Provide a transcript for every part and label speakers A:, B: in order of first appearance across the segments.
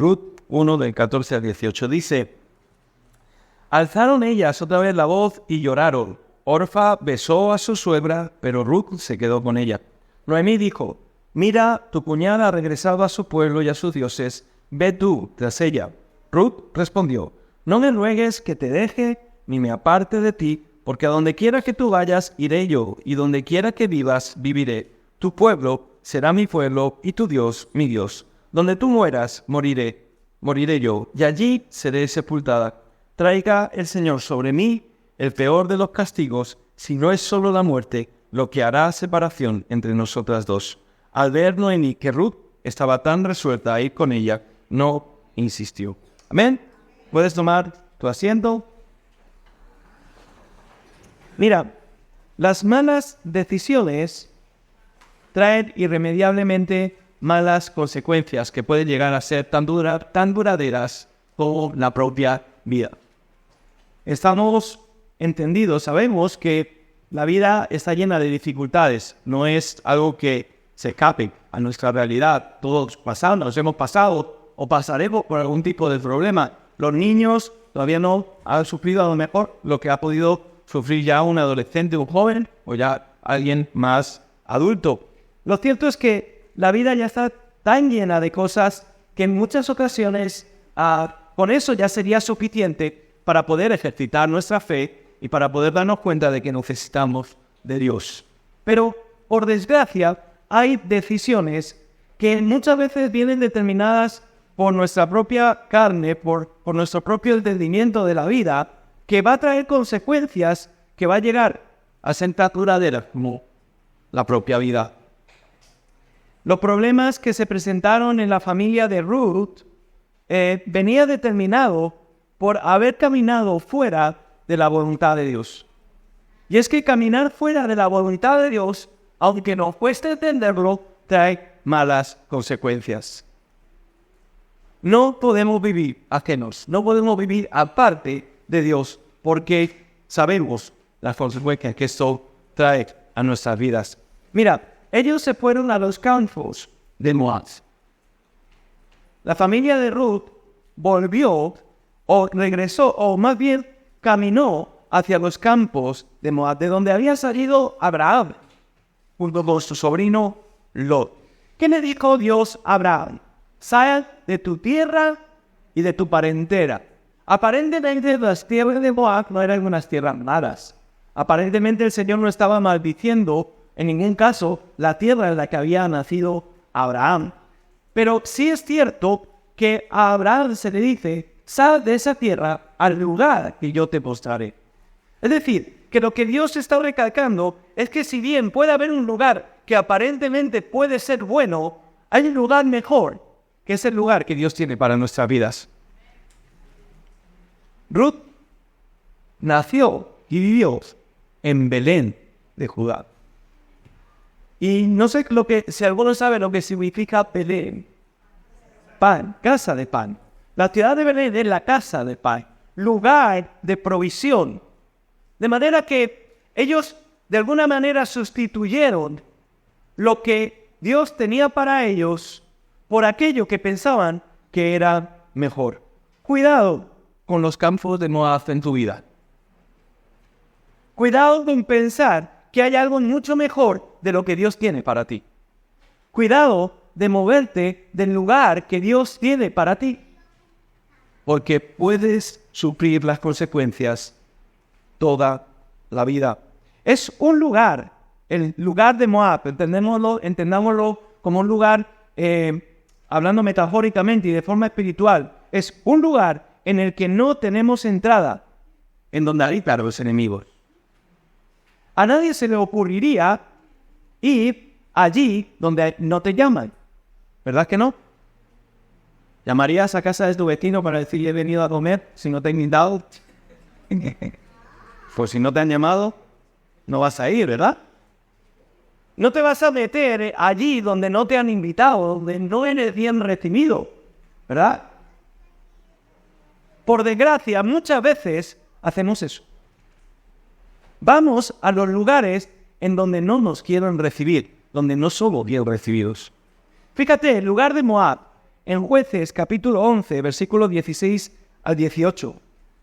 A: Ruth 1 del 14 al 18 dice: alzaron ellas otra vez la voz y lloraron. Orfa besó a su suegra, pero Ruth se quedó con ella. Noemí dijo: mira, tu cuñada ha regresado a su pueblo y a sus dioses, ve tú tras ella. Ruth respondió: no me ruegues que te deje ni me aparte de ti, porque a donde quiera que tú vayas iré yo, y donde quiera que vivas viviré. Tu pueblo será mi pueblo y tu Dios mi Dios. Donde tú mueras moriré yo, y allí seré sepultada. Traiga el Señor sobre mí el peor de los castigos, si no es solo la muerte, lo que hará separación entre nosotras dos. Al ver Noemí que Ruth estaba tan resuelta a ir con ella, no insistió. Amén. ¿Puedes tomar tu asiento? Mira, las malas decisiones traen irremediablemente malas consecuencias que pueden llegar a ser tan duraderas como la propia vida. Estamos entendidos, sabemos que la vida está llena de dificultades, no es algo que se escape a nuestra realidad. Todos pasamos, hemos pasado o pasaremos por algún tipo de problema. Los niños todavía no han sufrido a lo mejor lo que ha podido sufrir ya un adolescente, un joven o ya alguien más adulto. Lo cierto es que la vida ya está tan llena de cosas que en muchas ocasiones con eso ya sería suficiente para poder ejercitar nuestra fe y para poder darnos cuenta de que necesitamos de Dios. Pero, por desgracia, hay decisiones que muchas veces vienen determinadas por nuestra propia carne, por nuestro propio entendimiento de la vida, que va a traer consecuencias que va a llegar a ser tan duraderas como la propia vida. Los problemas que se presentaron en la familia de Ruth venía determinado por haber caminado fuera de la voluntad de Dios. Y es que caminar fuera de la voluntad de Dios, aunque nos cueste entenderlo, trae malas consecuencias. No podemos vivir ajenos, no podemos vivir aparte de Dios, porque sabemos las consecuencias que esto trae a nuestras vidas. Mira, ellos se fueron a los campos de Moab. La familia de Ruth volvió o regresó, o más bien caminó hacia los campos de Moab, de donde había salido Abraham, junto con su sobrino Lot. ¿Qué le dijo Dios a Abraham? Sal de tu tierra y de tu parentela. Aparentemente las tierras de Moab no eran unas tierras malas. Aparentemente el Señor no estaba maldiciendo en ningún caso la tierra en la que había nacido Abraham. Pero sí es cierto que a Abraham se le dice: sal de esa tierra al lugar que yo te mostraré. Es decir, que lo que Dios está recalcando es que si bien puede haber un lugar que aparentemente puede ser bueno, hay un lugar mejor, que es el lugar que Dios tiene para nuestras vidas. Ruth nació y vivió en Belén de Judá. Y no sé si alguno sabe lo que significa Belén. Pan, casa de pan. La ciudad de Belén es la casa de pan, lugar de provisión. De manera que ellos de alguna manera sustituyeron lo que Dios tenía para ellos por aquello que pensaban que era mejor. Cuidado con los campos de Moab en tu vida. Cuidado con pensar que hay algo mucho mejor de lo que Dios tiene para ti. Cuidado de moverte del lugar que Dios tiene para ti, porque puedes sufrir las consecuencias toda la vida. Es un lugar, el lugar de Moab, entendámoslo como un lugar, hablando metafóricamente y de forma espiritual, es un lugar en el que no tenemos entrada, en donde habitan los enemigos. A nadie se le ocurriría ir allí donde no te llaman, ¿verdad que no? ¿Llamarías a casa de tu vecino para decirle he venido a comer si no te han invitado? Pues si no te han llamado, no vas a ir, ¿verdad? No te vas a meter allí donde no te han invitado, donde no eres bien recibido, ¿verdad? Por desgracia, muchas veces hacemos eso. Vamos a los lugares en donde no nos quieren recibir, donde no somos bien recibidos. Fíjate, el lugar de Moab en Jueces capítulo 11, versículos 16 al 18.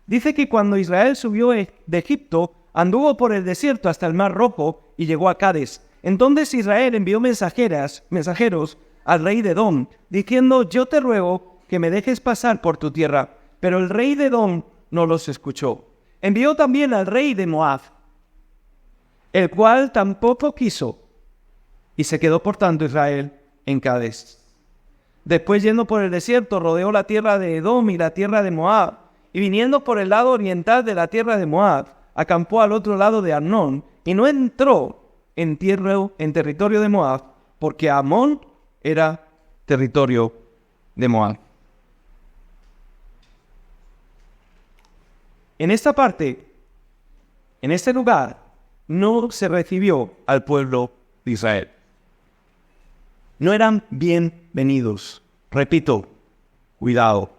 A: Dice que cuando Israel subió de Egipto, anduvo por el desierto hasta el Mar Rojo y llegó a Cades. Entonces Israel envió mensajeros al rey de Edom, diciendo: yo te ruego que me dejes pasar por tu tierra. Pero el rey de Edom no los escuchó. Envió también al rey de Moab, el cual tampoco quiso, y se quedó por tanto Israel en Cades. Después, yendo por el desierto, rodeó la tierra de Edom y la tierra de Moab, y viniendo por el lado oriental de la tierra de Moab, acampó al otro lado de Arnón, y no entró en territorio de Moab, porque Amón era territorio de Moab. En esta parte, en este lugar, no se recibió al pueblo de Israel. No eran bienvenidos. Repito, cuidado.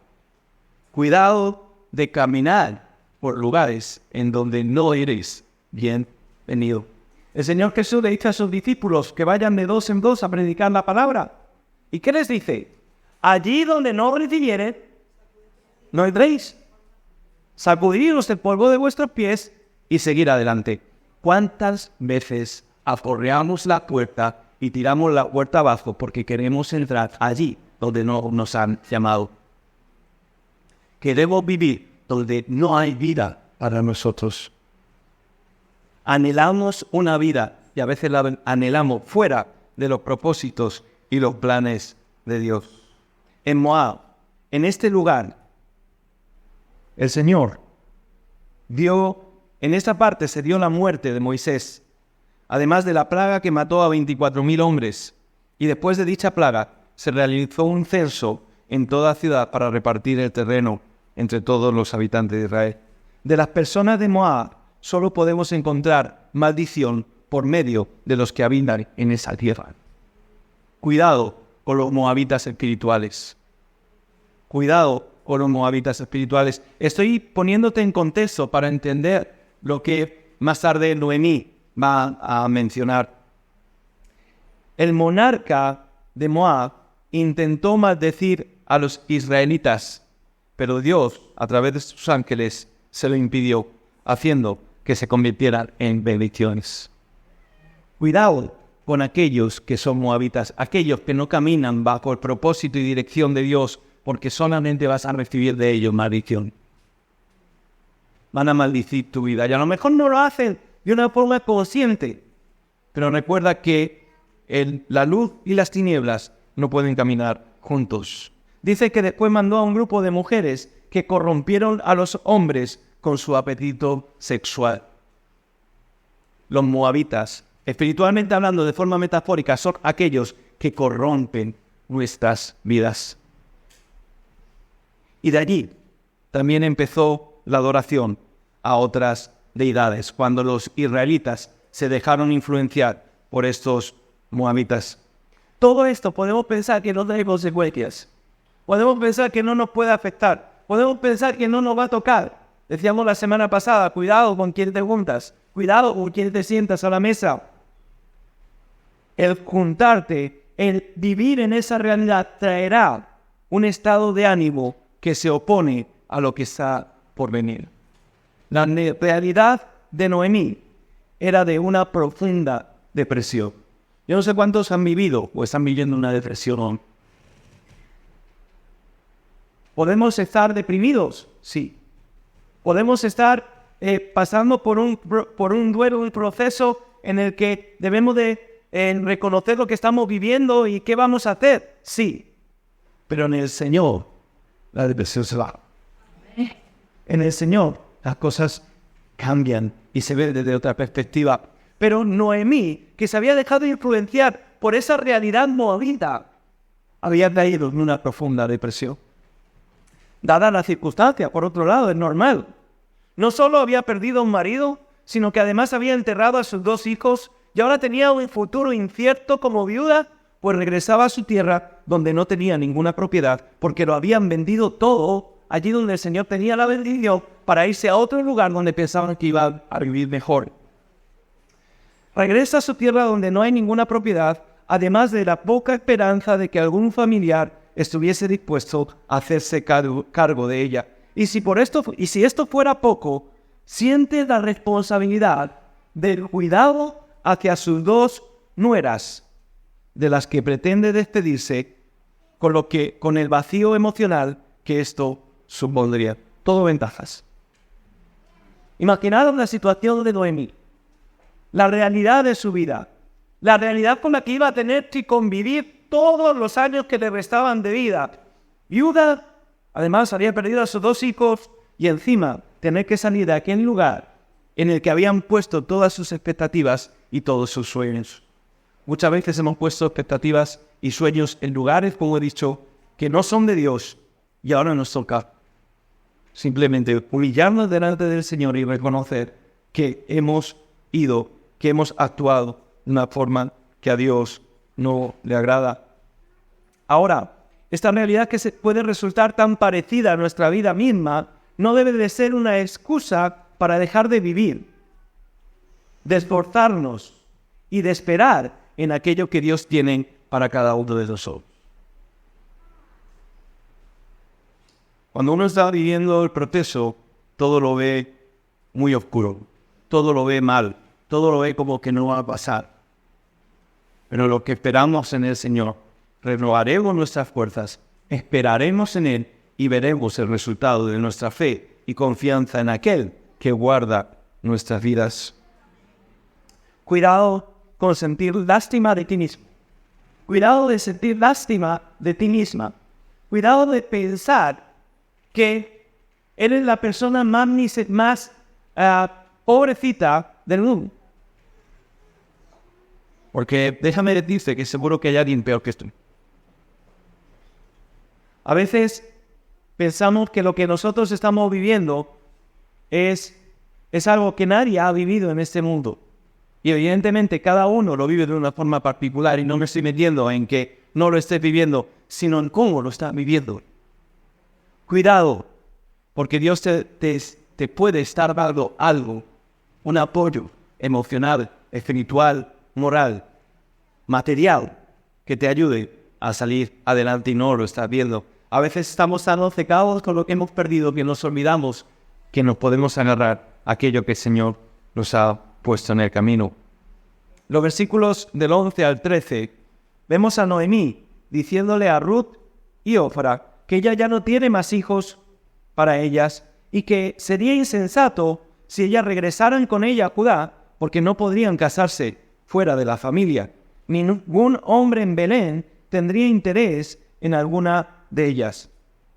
A: Cuidado de caminar por lugares en donde no eres bienvenido. El Señor Jesús le dice a sus discípulos que vayan de dos en dos a predicar la palabra. ¿Y qué les dice? Allí donde no recibieren, no entréis. Sacudiros el polvo de vuestros pies y seguir adelante. ¿Cuántas veces aporreamos la puerta y tiramos la puerta abajo porque queremos entrar allí donde no nos han llamado? Queremos vivir donde no hay vida para nosotros. Anhelamos una vida y a veces la anhelamos fuera de los propósitos y los planes de Dios. En Moab, en este lugar, el Señor en esta parte se dio la muerte de Moisés, además de la plaga que mató a 24,000 hombres. Y después de dicha plaga, se realizó un censo en toda ciudad para repartir el terreno entre todos los habitantes de Israel. De las personas de Moab, solo podemos encontrar maldición por medio de los que habitan en esa tierra. Cuidado con los moabitas espirituales. Cuidado con los moabitas espirituales. Estoy poniéndote en contexto para entender lo que más tarde Noemí va a mencionar. El monarca de Moab intentó maldecir a los israelitas, pero Dios, a través de sus ángeles, se lo impidió, haciendo que se convirtieran en bendiciones. Cuidado con aquellos que son moabitas, aquellos que no caminan bajo el propósito y dirección de Dios, porque solamente vas a recibir de ellos maldición. Van a maldecir tu vida, y a lo mejor no lo hacen de una forma consciente, pero recuerda que la luz y las tinieblas no pueden caminar juntos. Dice que después mandó a un grupo de mujeres que corrompieron a los hombres con su apetito sexual. Los moabitas, espiritualmente hablando, de forma metafórica, son aquellos que corrompen nuestras vidas. Y de allí también empezó la adoración a otras deidades, cuando los israelitas se dejaron influenciar por estos moabitas. Todo esto podemos pensar que no trae consecuencias. Podemos pensar que no nos puede afectar. Podemos pensar que no nos va a tocar. Decíamos la semana pasada, cuidado con quién te juntas. Cuidado con quién te sientas a la mesa. El juntarte, el vivir en esa realidad traerá un estado de ánimo que se opone a lo que está por venir. La realidad de Noemí era de una profunda depresión. Yo no sé cuántos han vivido o están viviendo una depresión. ¿Podemos estar deprimidos? Sí. ¿Podemos estar pasando por un duelo, un proceso en el que debemos de reconocer lo que estamos viviendo y qué vamos a hacer? Sí. Pero en el Señor la depresión se va. En el Señor las cosas cambian y se ven desde otra perspectiva. Pero Noemí, que se había dejado influenciar por esa realidad moabita, había caído en una profunda depresión. Dada la circunstancia, por otro lado, es normal. No solo había perdido un marido, sino que además había enterrado a sus 2 hijos y ahora tenía un futuro incierto como viuda, pues regresaba a su tierra donde no tenía ninguna propiedad, porque lo habían vendido todo allí donde el Señor tenía la bendición, para irse a otro lugar donde pensaban que iba a vivir mejor. Regresa a su tierra donde no hay ninguna propiedad, además de la poca esperanza de que algún familiar estuviese dispuesto a hacerse cargo de ella. Y si esto fuera poco, siente la responsabilidad del cuidado hacia sus dos nueras, de las que pretende despedirse, con el vacío emocional que esto supondría. Todo ventajas. Imaginaros la situación de Noemí, la realidad de su vida, la realidad con la que iba a tener que convivir todos los años que le restaban de vida. Viuda, además había perdido a sus dos hijos y encima tener que salir de aquel lugar en el que habían puesto todas sus expectativas y todos sus sueños. Muchas veces hemos puesto expectativas y sueños en lugares, como he dicho, que no son de Dios, y ahora nos toca simplemente humillarnos delante del Señor y reconocer que hemos actuado de una forma que a Dios no le agrada. Ahora, esta realidad que puede resultar tan parecida a nuestra vida misma no debe de ser una excusa para dejar de vivir, de esforzarnos y de esperar en aquello que Dios tiene para cada uno de nosotros. Cuando uno está viviendo el proceso, todo lo ve muy oscuro, todo lo ve mal, todo lo ve como que no va a pasar. Pero lo que esperamos en el Señor, renovaremos nuestras fuerzas, esperaremos en Él y veremos el resultado de nuestra fe y confianza en aquel que guarda nuestras vidas. Cuidado con sentir lástima de ti mismo. Cuidado de sentir lástima de ti misma. Cuidado de pensar que eres la persona más pobrecita del mundo. Porque déjame decirte que seguro que hay alguien peor que tú. A veces pensamos que lo que nosotros estamos viviendo es algo que nadie ha vivido en este mundo. Y evidentemente cada uno lo vive de una forma particular, y no me estoy metiendo en que no lo estés viviendo, sino en cómo lo estás viviendo. Cuidado, porque Dios te puede estar dando algo, un apoyo emocional, espiritual, moral, material, que te ayude a salir adelante y no lo estás viendo. A veces estamos tan obcecados con lo que hemos perdido que nos olvidamos que nos podemos agarrar a aquello que el Señor nos ha puesto en el camino. Los versículos del 11 al 13, vemos a Noemí diciéndole a Ruth y Orfa que ella ya no tiene más hijos para ellas y que sería insensato si ellas regresaran con ella a Judá, porque no podrían casarse fuera de la familia. Ningún hombre en Belén tendría interés en alguna de ellas.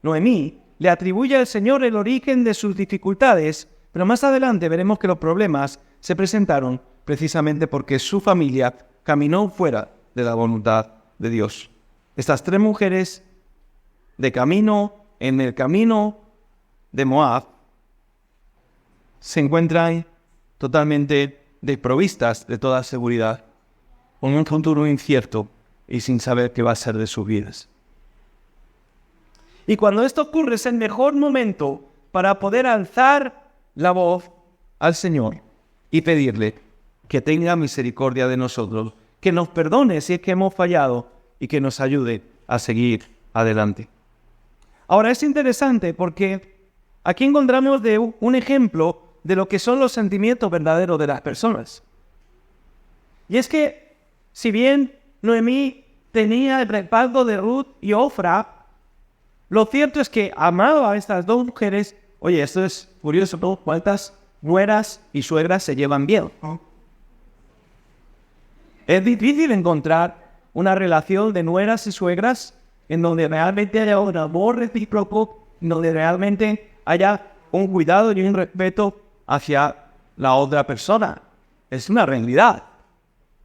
A: Noemí le atribuye al Señor el origen de sus dificultades, pero más adelante veremos que los problemas se presentaron precisamente porque su familia caminó fuera de la voluntad de Dios. Estas tres mujeres en el camino de Moab, se encuentran totalmente desprovistas de toda seguridad, con un futuro incierto y sin saber qué va a ser de sus vidas. Y cuando esto ocurre es el mejor momento para poder alzar la voz al Señor y pedirle que tenga misericordia de nosotros, que nos perdone si es que hemos fallado y que nos ayude a seguir adelante. Ahora es interesante porque aquí encontramos un ejemplo de lo que son los sentimientos verdaderos de las personas. Y es que, si bien Noemí tenía el respaldo de Ruth y Orfa, lo cierto es que amaba a estas dos mujeres. Oye, esto es curioso, ¿no? ¿Cuántas nueras y suegras se llevan bien? Es difícil encontrar una relación de nueras y suegras en donde realmente haya un amor recíproco, en donde realmente haya un cuidado y un respeto hacia la otra persona. Es una realidad.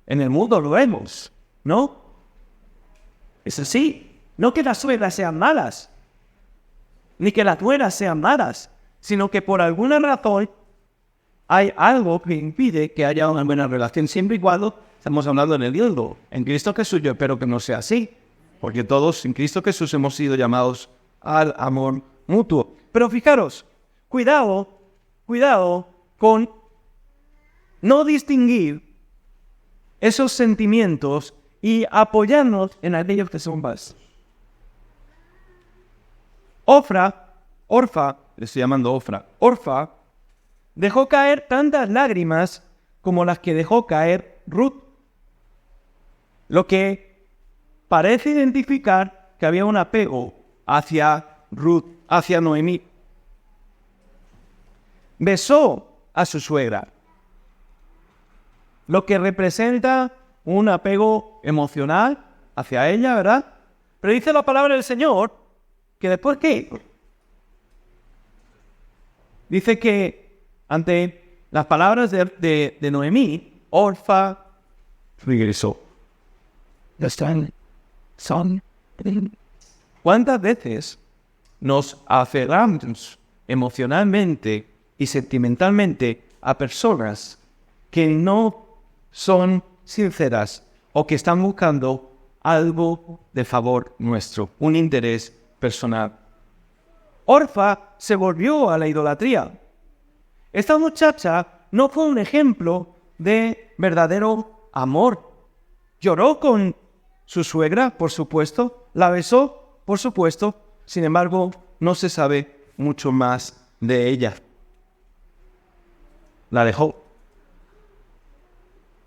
A: En el mundo lo vemos, ¿no? Es así. No que las suegras sean malas, ni que las nueras sean malas, sino que por alguna razón hay algo que impide que haya una buena relación, siempre y cuando estamos hablando en el mundo. En Cristo Jesús yo espero que no sea así, porque todos en Cristo Jesús hemos sido llamados al amor mutuo. Pero fijaros, cuidado con no distinguir esos sentimientos y apoyarnos en aquellos que son más. Orfa, le estoy llamando Orfa, dejó caer tantas lágrimas como las que dejó caer Ruth, lo que parece identificar que había un apego hacia Ruth, hacia Noemí. Besó a su suegra, lo que representa un apego emocional hacia ella, ¿verdad? Pero dice la palabra del Señor que después ¿qué? Dice que ante las palabras de Noemí, Orfa regresó. ¿Cuántas veces nos aferramos emocionalmente y sentimentalmente a personas que no son sinceras o que están buscando algo de favor nuestro, un interés personal? Orfa se volvió a la idolatría. Esta muchacha no fue un ejemplo de verdadero amor. Lloró con su suegra, por supuesto, la besó, por supuesto, sin embargo, no se sabe mucho más de ella. La dejó.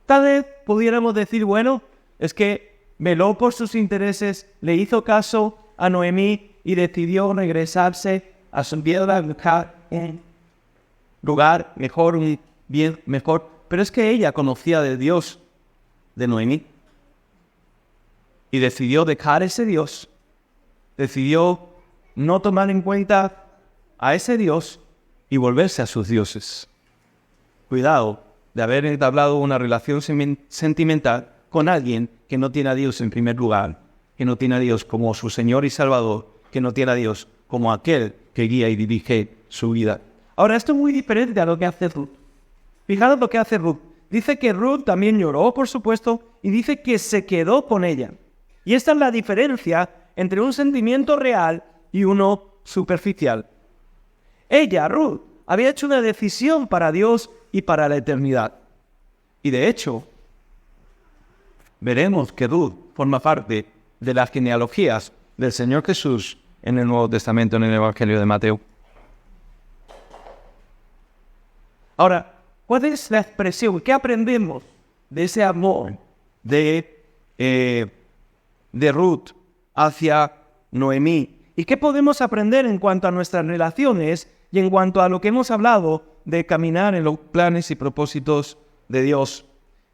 A: Tal vez pudiéramos decir, bueno, es que veló por sus intereses, le hizo caso a Noemí y decidió regresarse a su tierra, buscar un lugar mejor, un bien mejor. Pero es que ella conocía de Dios, de Noemí, y decidió dejar ese Dios, decidió no tomar en cuenta a ese Dios y volverse a sus dioses. Cuidado de haber entablado una relación sentimental con alguien que no tiene a Dios en primer lugar, que no tiene a Dios como su Señor y Salvador, que no tiene a Dios como aquel que guía y dirige su vida. Ahora, esto es muy diferente a lo que hace Ruth. Fijaros lo que hace Ruth. Dice que Ruth también lloró, por supuesto, y dice que se quedó con ella. Y esta es la diferencia entre un sentimiento real y uno superficial. Ella, Ruth, había hecho una decisión para Dios y para la eternidad. Y de hecho, veremos que Ruth forma parte de las genealogías del Señor Jesús en el Nuevo Testamento, en el Evangelio de Mateo. Ahora, ¿cuál es la expresión? ¿Qué aprendemos de ese amor de Ruth hacia Noemí? ¿Y qué podemos aprender en cuanto a nuestras relaciones y en cuanto a lo que hemos hablado de caminar en los planes y propósitos de Dios?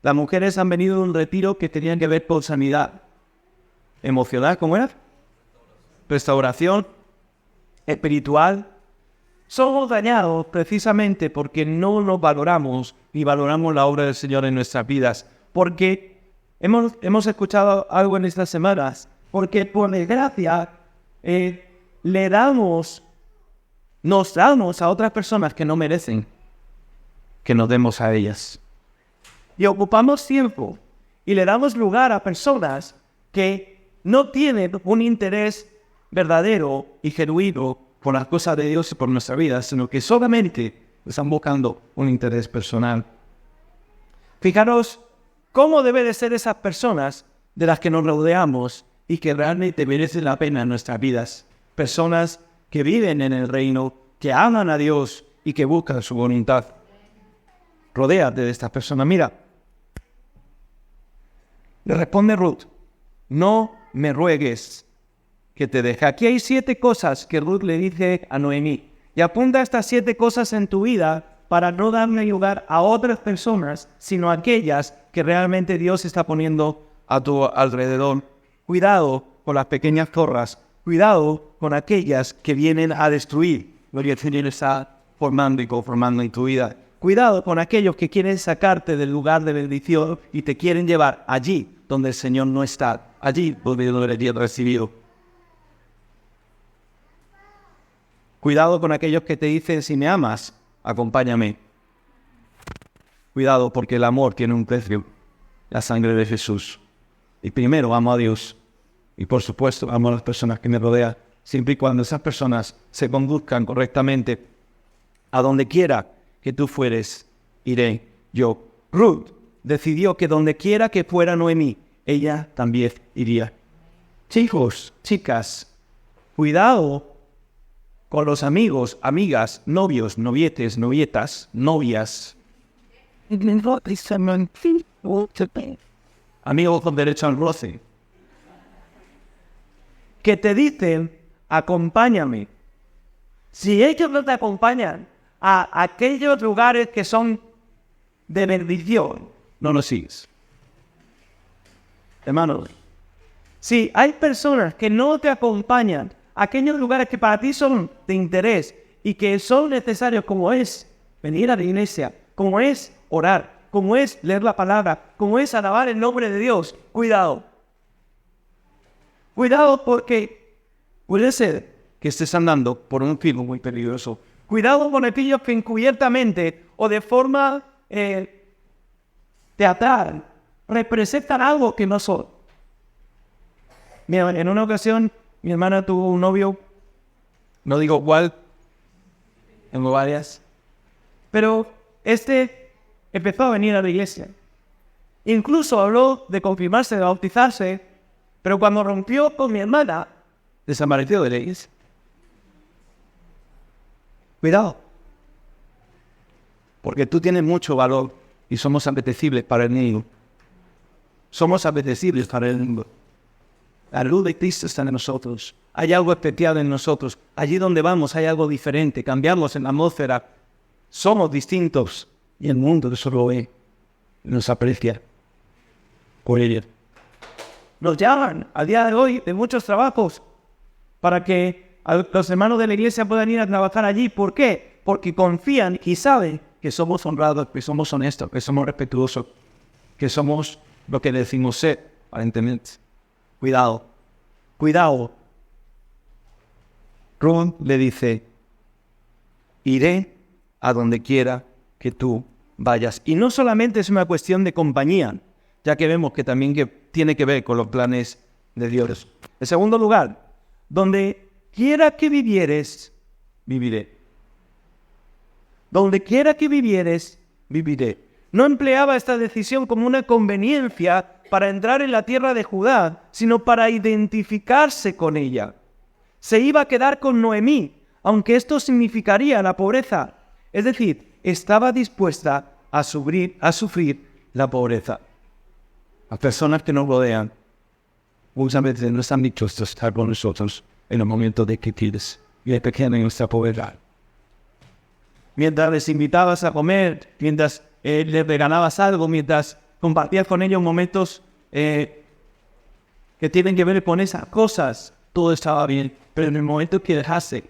A: Las mujeres han venido de un retiro que tenía que ver con sanidad emocional, ¿cómo era? Restauración espiritual. Somos dañados precisamente porque no nos valoramos y valoramos la obra del Señor en nuestras vidas. Porque hemos escuchado algo en estas semanas. Porque por desgracia nos damos a otras personas que no merecen que nos demos a ellas. Y ocupamos tiempo y le damos lugar a personas que no tienen un interés verdadero y genuino por las cosas de Dios y por nuestra vida, sino que solamente están buscando un interés personal. Fijaros cómo debe de ser esas personas de las que nos rodeamos y que realmente merecen la pena en nuestras vidas. Personas que viven en el reino, que aman a Dios y que buscan su voluntad. Rodéate de estas personas. Mira, le responde Ruth: no me ruegues que te deje. Aquí hay 7 cosas que Ruth le dice a Noemí. Y apunta estas 7 cosas en tu vida para no darle lugar a otras personas, sino a aquellas que realmente Dios está poniendo a tu alrededor. Cuidado con las pequeñas zorras. Cuidado con aquellas que vienen a destruir lo que el Señor está formando y conformando en tu vida. Cuidado con aquellos que quieren sacarte del lugar de bendición y te quieren llevar allí donde el Señor no está. Allí donde no debería recibido. Cuidado con aquellos que te dicen: si me amas, acompáñame. Cuidado, porque el amor tiene un precio, la sangre de Jesús. Y primero amo a Dios. Y por supuesto amo a las personas que me rodean, siempre y cuando esas personas se conduzcan correctamente. A donde quiera que tú fueres, iré yo. Ruth decidió que donde quiera que fuera Noemí, ella también iría. Chicos, chicas, cuidado con los amigos, amigas, novios, novietes, novietas, novias, amigos con derecho al roce, que te dicen, acompáñame. Si ellos no te acompañan a aquellos lugares que son de bendición, no los sigues. Hermanos, si hay personas que no te acompañan a aquellos lugares que para ti son de interés y que son necesarios, como es venir a la iglesia, como es orar, como es leer la palabra, como es alabar el nombre de Dios, cuidado. Cuidado, porque puede ser que estés andando por un filo muy peligroso. Cuidado con aquellos que encubiertamente o de forma teatral representan algo que no son. Mira, en una ocasión mi hermana tuvo un novio, no digo cuál, tengo varias, pero empezó a venir a la iglesia. Incluso habló de confirmarse, de bautizarse, pero cuando rompió con mi hermana, desapareció de la iglesia. Cuidado, porque tú tienes mucho valor y somos apetecibles para el enemigo. Somos apetecibles para el enemigo. La luz de Cristo está en nosotros. Hay algo especial en nosotros. Allí donde vamos hay algo diferente. Cambiamos en la atmósfera. Somos distintos. Y el mundo eso lo ve. Nos aprecia por ello. Nos llaman al día de hoy de muchos trabajos para que los hermanos de la iglesia puedan ir a trabajar allí. ¿Por qué? Porque confían y saben que somos honrados, que somos honestos, que somos respetuosos, que somos lo que decimos ser, aparentemente. Cuidado, cuidado. Ruth le dice, iré a donde quiera que tú vayas. Y no solamente es una cuestión de compañía, ya que vemos que también tiene que ver con los planes de Dios. En segundo lugar, donde quiera que vivieres, viviré. Donde quiera que vivieres, viviré. No empleaba esta decisión como una conveniencia para entrar en la tierra de Judá, sino para identificarse con ella. Se iba a quedar con Noemí, aunque esto significaría la pobreza. Es decir, estaba dispuesta a sufrir la pobreza. Las personas que nos rodean muchas veces no están dispuestos a estar con nosotros en el momento de crisis y de pequeña nuestra pobreza. Mientras les invitabas a comer, mientras les regalabas algo, mientras compartías con ellos momentos que tienen que ver con esas cosas, todo estaba bien. Pero en el momento que dejaste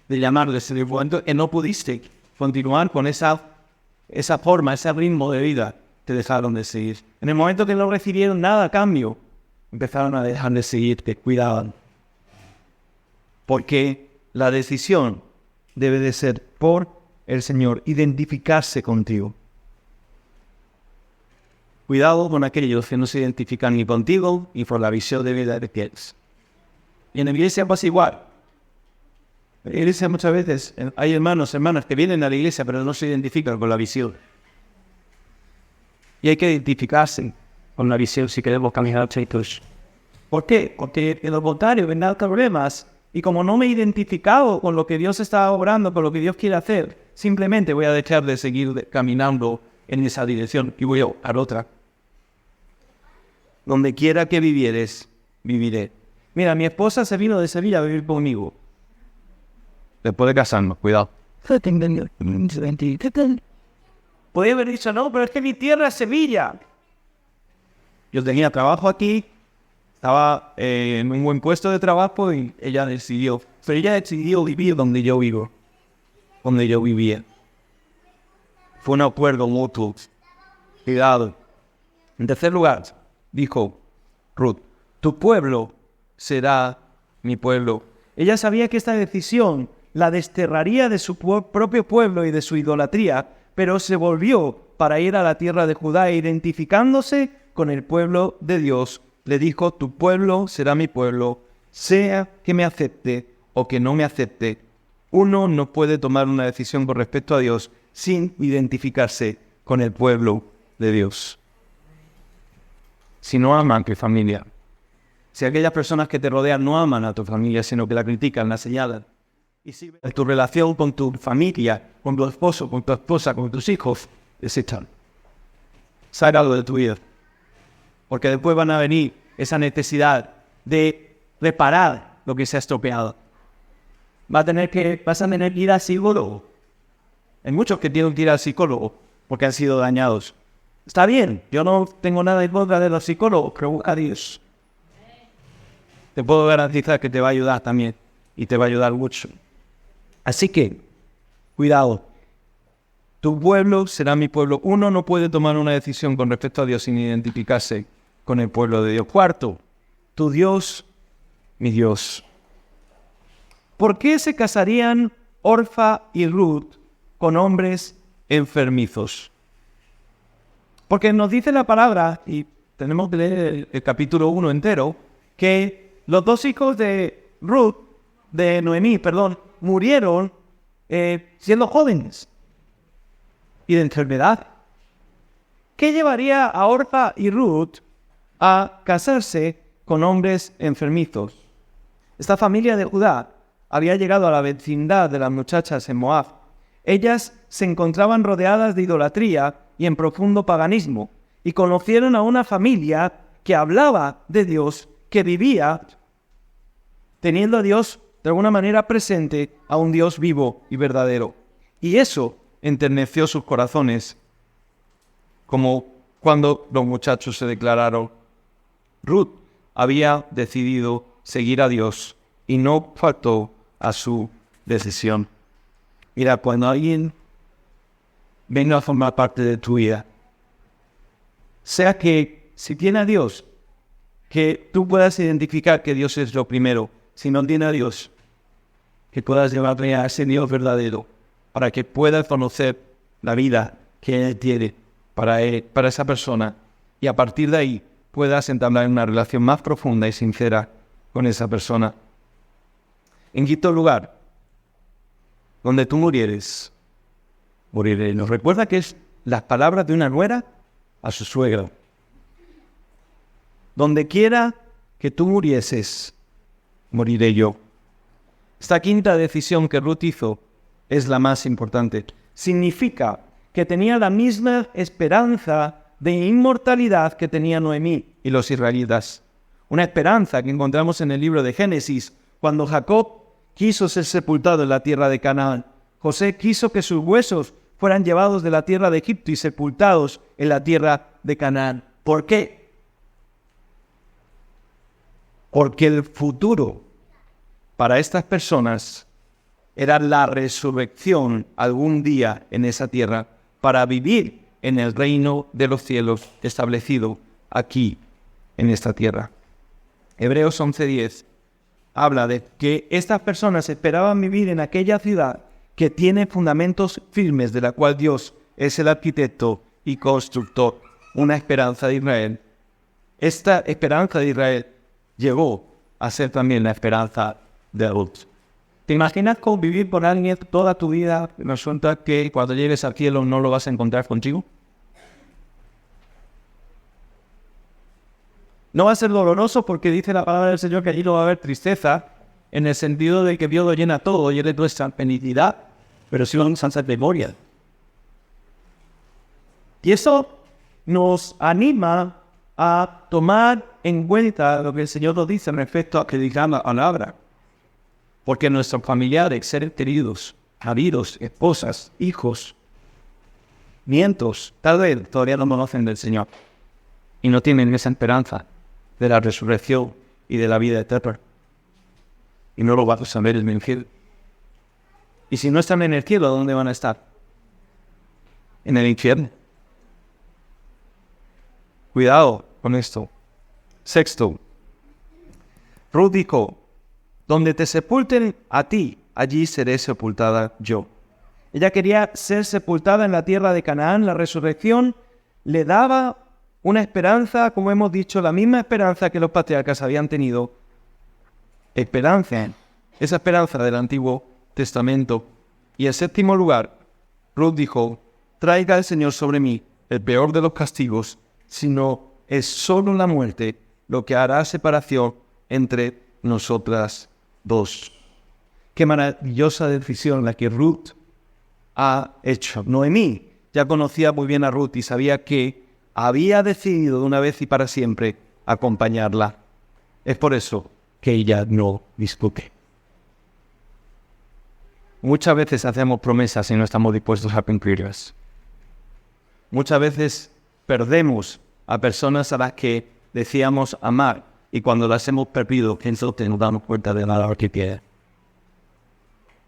A: de llamarles, en el momento que no pudiste continuar con esa forma, ese ritmo de vida, te dejaron de seguir. En el momento que no recibieron nada a cambio, empezaron a dejar de seguirte, cuidaban. Porque la decisión debe de ser por el Señor, identificarse contigo. Cuidado con aquellos que no se identifican ni contigo ni por la visión de vida que tienes. Y en la iglesia pasa igual. En la iglesia muchas veces hay hermanos, hermanas que vienen a la iglesia pero no se identifican con la visión. Y hay que identificarse con la visión si queremos caminar juntos. ¿Por qué? Porque en lo contrario vendrán problemas. Y como no me he identificado con lo que Dios está obrando, con lo que Dios quiere hacer, simplemente voy a dejar de seguir caminando en esa dirección y voy a buscar otra. Donde quiera que vivieres, viviré. Mira, mi esposa se vino de Sevilla a vivir conmigo. Después de casarnos, cuidado. Podría haber dicho, no, pero es que mi tierra es Sevilla. Yo tenía trabajo aquí, estaba en un buen puesto de trabajo y ella decidió vivir donde yo vivo, donde yo vivía. Fue un acuerdo mutuo. Cuidado. En tercer lugar, dijo Ruth, tu pueblo será mi pueblo. Ella sabía que esta decisión la desterraría de su propio pueblo y de su idolatría, pero se volvió para ir a la tierra de Judá, identificándose con el pueblo de Dios. Le dijo, tu pueblo será mi pueblo, sea que me acepte o que no me acepte. Uno no puede tomar una decisión con respecto a Dios sin identificarse con el pueblo de Dios. Si no aman a tu familia, si aquellas personas que te rodean no aman a tu familia, sino que la critican, la señalan, y si tu relación con tu familia, con tu esposo, con tu esposa, con tus hijos, desechan. Saca algo de tu vida. Porque después van a venir esa necesidad de reparar lo que se ha estropeado. Vas a tener que ir al psicólogo. Hay muchos que tienen que ir al psicólogo porque han sido dañados. Está bien, yo no tengo nada en contra de los psicólogos, pero busca a Dios. Te puedo garantizar que te va a ayudar también, y te va a ayudar mucho. Así que, cuidado. Tu pueblo será mi pueblo. Uno no puede tomar una decisión con respecto a Dios sin identificarse con el pueblo de Dios. Cuarto, tu Dios, mi Dios. ¿Por qué se casarían Orfa y Ruth con hombres enfermizos? Porque nos dice la palabra, y tenemos que leer el capítulo 1 entero, que los dos hijos de Noemí, murieron siendo jóvenes y de enfermedad. ¿Qué llevaría a Orfa y Ruth a casarse con hombres enfermizos? Esta familia de Judá había llegado a la vecindad de las muchachas en Moab. Ellas se encontraban rodeadas de idolatría y en profundo paganismo, y conocieron a una familia que hablaba de Dios, que vivía teniendo a Dios de alguna manera presente, a un Dios vivo y verdadero. Y eso enterneció sus corazones, como cuando los muchachos se declararon. Ruth había decidido seguir a Dios y no faltó a su decisión. Mira, cuando alguien venga a formar parte de tu vida, sea que si tiene a Dios, que tú puedas identificar que Dios es lo primero. Si no tiene a Dios, que puedas llevarle a ese Dios verdadero, para que puedas conocer la vida que Él tiene para esa persona, y a partir de ahí puedas entablar una relación más profunda y sincera con esa persona. En quinto lugar, donde tú murieres, moriré. Nos recuerda que es las palabras de una nuera a su suegra. Donde quiera que tú murieses, moriré yo. Esta quinta decisión que Ruth hizo es la más importante. Significa que tenía la misma esperanza de inmortalidad que tenía Noemí y los israelitas. Una esperanza que encontramos en el libro de Génesis, cuando Jacob quiso ser sepultado en la tierra de Canaán. José quiso que sus huesos fueran llevados de la tierra de Egipto y sepultados en la tierra de Canaán. ¿Por qué? Porque el futuro para estas personas era la resurrección algún día en esa tierra para vivir en el reino de los cielos establecido aquí en esta tierra. Hebreos 11:10 habla de que estas personas esperaban vivir en aquella ciudad que tiene fundamentos firmes, de la cual Dios es el arquitecto y constructor, una esperanza de Israel. Esta esperanza de Israel llegó a ser también la esperanza de Ruth. ¿Te imaginas convivir con alguien toda tu vida y resulta que cuando llegues al cielo no lo vas a encontrar contigo? No va a ser doloroso porque dice la palabra del Señor que allí no va a haber tristeza, en el sentido de que Dios lo llena todo y Él es nuestra felicidad, pero sí vamos a hacer memoria. Y eso nos anima a tomar en cuenta lo que el Señor nos dice respecto a que digamos la palabra. Porque nuestros familiares, seres queridos, maridos, esposas, hijos, nietos, tal vez todavía no conocen del Señor y no tienen esa esperanza de la resurrección y de la vida eterna. Y no lo van a saber en el cielo. Y si no están en el cielo, ¿dónde van a estar? En el infierno. Cuidado con esto. Sexto, Ruth dijo: donde te sepulten a ti, allí seré sepultada yo. Ella quería ser sepultada en la tierra de Canaán. La resurrección le daba una esperanza, como hemos dicho, la misma esperanza que los patriarcas habían tenido. Esperanza, esa esperanza del Antiguo Testamento. Y en séptimo lugar, Ruth dijo: traiga el Señor sobre mí el peor de los castigos, sino es solo la muerte lo que hará separación entre nosotras dos. qué maravillosa decisión la que Ruth ha hecho. Noemí ya conocía muy bien a Ruth y sabía que había decidido de una vez y para siempre acompañarla. Es por eso que ella no discute. Muchas veces hacemos promesas y no estamos dispuestos a cumplirlas. Muchas veces perdemos a personas a las que decíamos amar y cuando las hemos perdido, entonces nos damos cuenta del valor que tiene.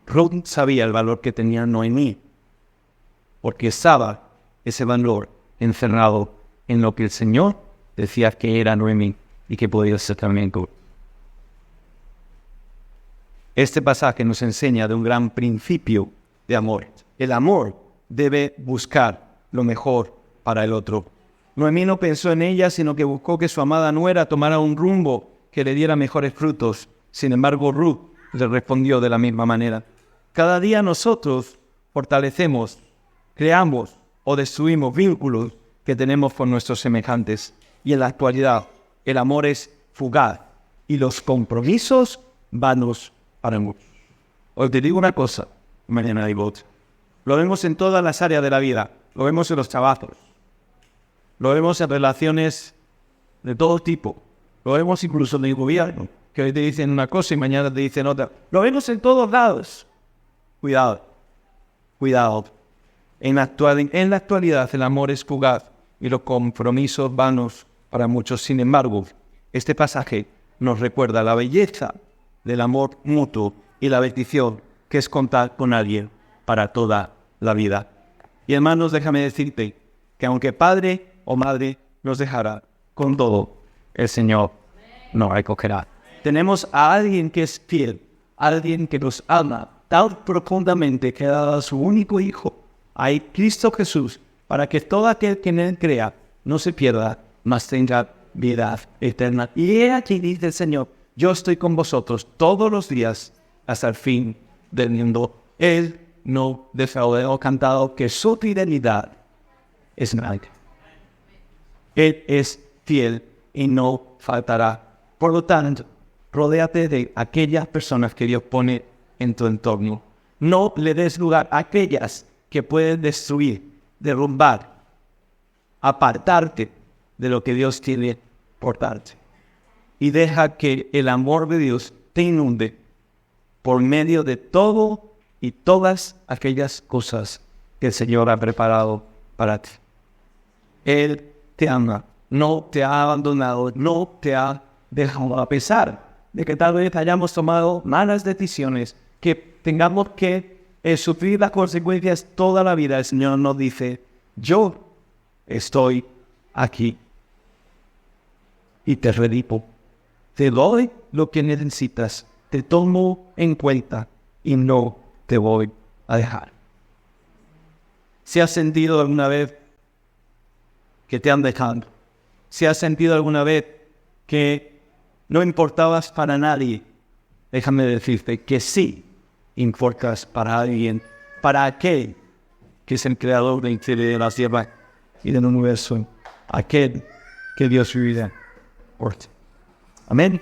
A: Ruth sabía el valor que tenía Noemí, porque estaba ese valor encerrado en lo que el Señor decía que era Noemí y que podía ser también tú. Este pasaje nos enseña de un gran principio de amor. El amor debe buscar lo mejor para el otro. Noemí no pensó en ella, sino que buscó que su amada nuera tomara un rumbo que le diera mejores frutos. Sin embargo, Ruth le respondió de la misma manera. Cada día nosotros fortalecemos, creamos o destruimos vínculos que tenemos con nuestros semejantes. Y en la actualidad, el amor es fugaz y los compromisos vanos para muchos. Os te digo una cosa, mañana hay voto. Lo vemos en todas las áreas de la vida. Lo vemos en los trabajos. Lo vemos en relaciones de todo tipo. Lo vemos incluso en el gobierno, que hoy te dicen una cosa y mañana te dicen otra. Lo vemos en todos lados. Cuidado, cuidado. En la actualidad el amor es fugaz y los compromisos vanos para muchos. Sin embargo, este pasaje nos recuerda la belleza del amor mutuo y la bendición que es contar con alguien para toda la vida. Y hermanos, déjame decirte que aunque padre o madre nos dejara, con todo, el Señor nos recogerá. Tenemos a alguien que es fiel, alguien que nos ama tan profundamente que ha dado a su único Hijo, a Cristo Jesús, para que todo aquel que en Él crea no se pierda, mas tenga vida eterna. Y he aquí dice el Señor, yo estoy con vosotros todos los días hasta el fin del mundo. Él no defraudó, cantado que su fidelidad es grande. Él es fiel y no faltará. Por lo tanto, rodéate de aquellas personas que Dios pone en tu entorno. No le des lugar a aquellas que pueden destruir, derrumbar, apartarte de lo que Dios tiene por darte. Y deja que el amor de Dios te inunde por medio de todo y todas aquellas cosas que el Señor ha preparado para ti. Él te ama, no te ha abandonado, no te ha dejado, a pesar de que tal vez hayamos tomado malas decisiones, que tengamos que sufrir las consecuencias toda la vida. El Señor nos dice, yo estoy aquí y te redimo. Te doy lo que necesitas, te tomo en cuenta y no te voy a dejar. Si has sentido alguna vez que te han dejado, si has sentido alguna vez que no importabas para nadie, déjame decirte que sí importas para alguien, para aquel que es el creador del cielo y de la tierra y del universo, aquel que dio su vida por ti. Amén.